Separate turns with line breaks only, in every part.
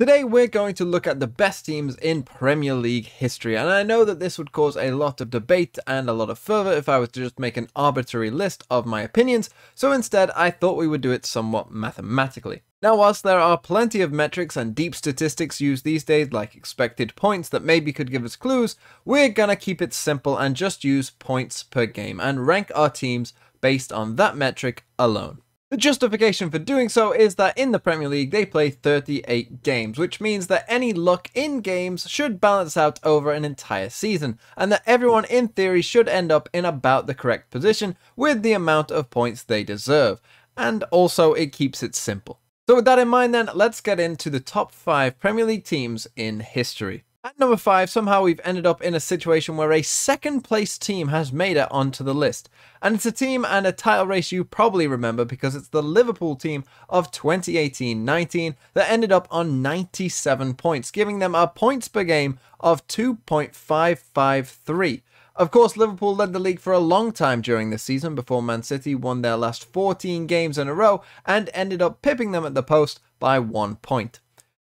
Today we're going to look at the best teams in Premier League history, and I know that this would cause a lot of debate and a lot of fervor if I was to just make an arbitrary list of my opinions, so instead I thought we would do it somewhat mathematically. Now, whilst there are plenty of metrics and deep statistics used these days like expected points that maybe could give us clues, we're gonna keep it simple and just use points per game and rank our teams based on that metric alone. The justification for doing so is that in the Premier League they play 38 games, which means that any luck in games should balance out over an entire season, and that everyone in theory should end up in about the correct position with the amount of points they deserve, and also it keeps it simple. So with that in mind then, let's get into the top 5 Premier League teams in history. At number 5, somehow we've ended up in a situation where a second place team has made it onto the list. And it's a team and a title race you probably remember because it's the Liverpool team of 2018-19 that ended up on 97 points, giving them a points per game of 2.553. Of course, Liverpool led the league for a long time during this season before Man City won their last 14 games in a row and ended up pipping them at the post by 1 point.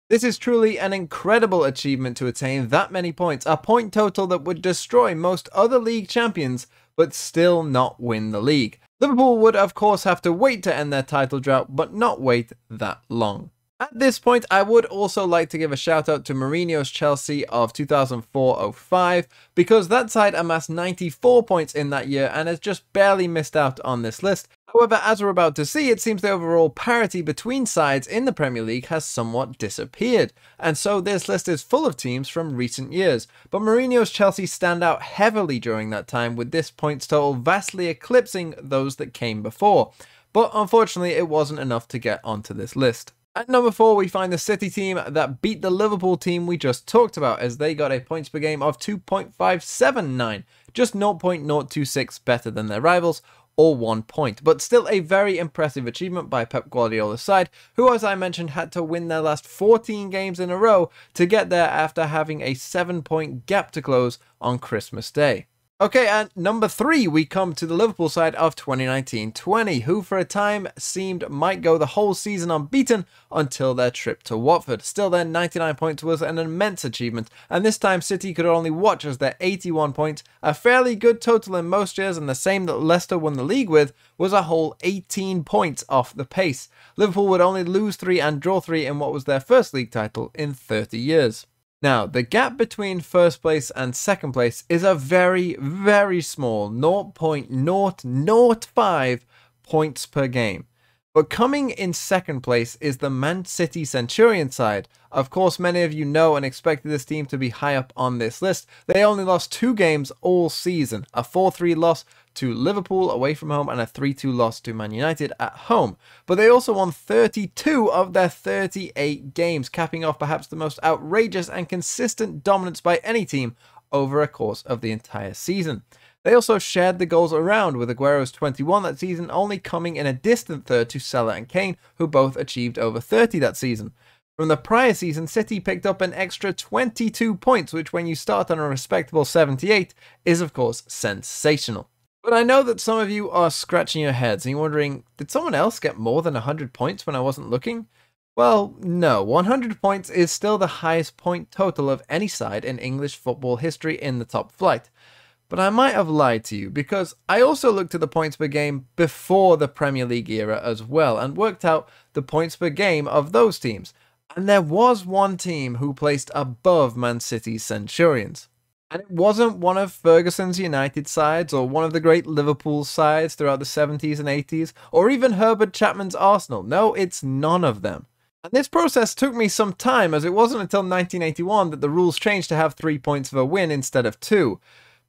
This is truly an incredible achievement to attain that many points, a point total that would destroy most other league champions, but still not win the league. Liverpool would of course have to wait to end their title drought, but not wait that long. At this point, I would also like to give a shout out to Mourinho's Chelsea of 2004-05, because that side amassed 94 points in that year and has just barely missed out on this list. However, as we're about to see, it seems the overall parity between sides in the Premier League has somewhat disappeared, and so this list is full of teams from recent years. But Mourinho's Chelsea stand out heavily during that time, with this points total vastly eclipsing those that came before. But unfortunately, it wasn't enough to get onto this list. At number 4, we find the City team that beat the Liverpool team we just talked about, as they got a points per game of 2.579, just 0.026 better than their rivals, or 1 point, but still a very impressive achievement by Pep Guardiola's side, who, as I mentioned, had to win their last 14 games in a row to get there after having a 7-point gap to close on Christmas Day. Okay, at number 3, we come to the Liverpool side of 2019-20, who for a time seemed might go the whole season unbeaten until their trip to Watford. Still, their 99 points was an immense achievement, and this time City could only watch as their 81 points, a fairly good total in most years and the same that Leicester won the league with, was a whole 18 points off the pace. Liverpool would only lose 3 and draw 3 in what was their first league title in 30 years. Now, the gap between first place and second place is a very, very small 0.005 points per game. But coming in second place is the Man City Centurion side. Of course, many of you know and expected this team to be high up on this list. They only lost 2 games all season, a 4-3 loss to Liverpool away from home and a 3-2 loss to Man United at home. But they also won 32 of their 38 games, capping off perhaps the most outrageous and consistent dominance by any team over a course of the entire season. They also shared the goals around, with Aguero's 21 that season only coming in a distant third to Salah and Kane, who both achieved over 30 that season. From the prior season, City picked up an extra 22 points, which when you start on a respectable 78 is of course sensational. But I know that some of you are scratching your heads and you're wondering, did someone else get more than 100 points when I wasn't looking? Well, no, 100 points is still the highest point total of any side in English football history in the top flight. But I might have lied to you, because I also looked at the points per game before the Premier League era as well and worked out the points per game of those teams. And there was one team who placed above Man City's Centurions. And it wasn't one of Ferguson's United sides or one of the great Liverpool sides throughout the 70s and 80s or even Herbert Chapman's Arsenal. No, it's none of them. And this process took me some time, as it wasn't until 1981 that the rules changed to have 3 points for a win instead of 2.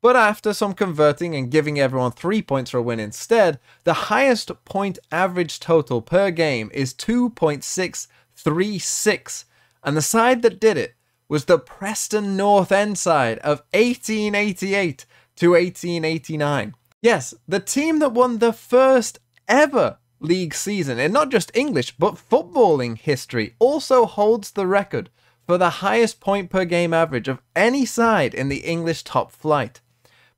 But after some converting and giving everyone 3 points for a win instead, the highest point average total per game is 2.636. And the side that did it was the Preston North End side of 1888 to 1889. Yes, the team that won the first ever league season in not just English but footballing history also holds the record for the highest point per game average of any side in the English top flight.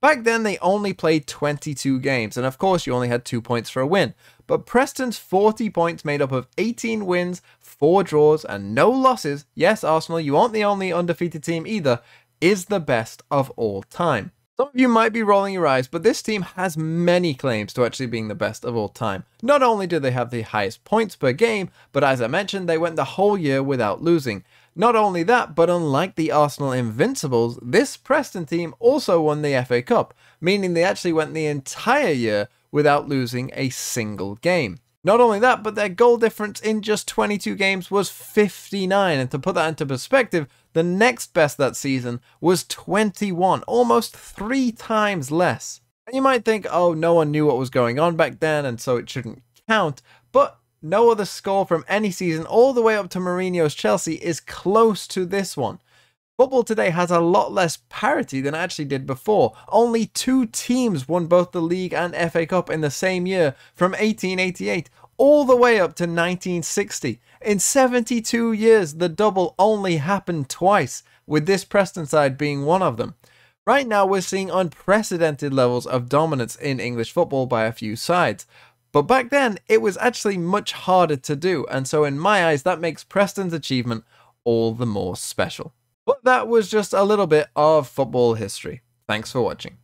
Back then, they only played 22 games, and of course, you only had 2 points for a win. but Preston's 40 points made up of 18 wins, 4 draws, and no losses, yes Arsenal, you aren't the only undefeated team either, is the best of all time. Some of you might be rolling your eyes, but this team has many claims to actually being the best of all time. Not only do they have the highest points per game, but as I mentioned, they went the whole year without losing. Not only that, but unlike the Arsenal Invincibles, this Preston team also won the FA Cup, meaning they actually went the entire year without losing a single game. Not only that, but their goal difference in just 22 games was 59, and to put that into perspective, the next best that season was 21, almost 3 times less. And you might think, oh, no one knew what was going on back then, and so it shouldn't count, but no other score from any season all the way up to Mourinho's Chelsea is close to this one. Football today has a lot less parity than it actually did before. Only 2 teams won both the league and FA Cup in the same year, from 1888 all the way up to 1960. In 72 years, the double only happened twice, with this Preston side being one of them. Right now, we're seeing unprecedented levels of dominance in English football by a few sides. But back then, it was actually much harder to do, and so in my eyes, that makes Preston's achievement all the more special. But that was just a little bit of football history. Thanks for watching.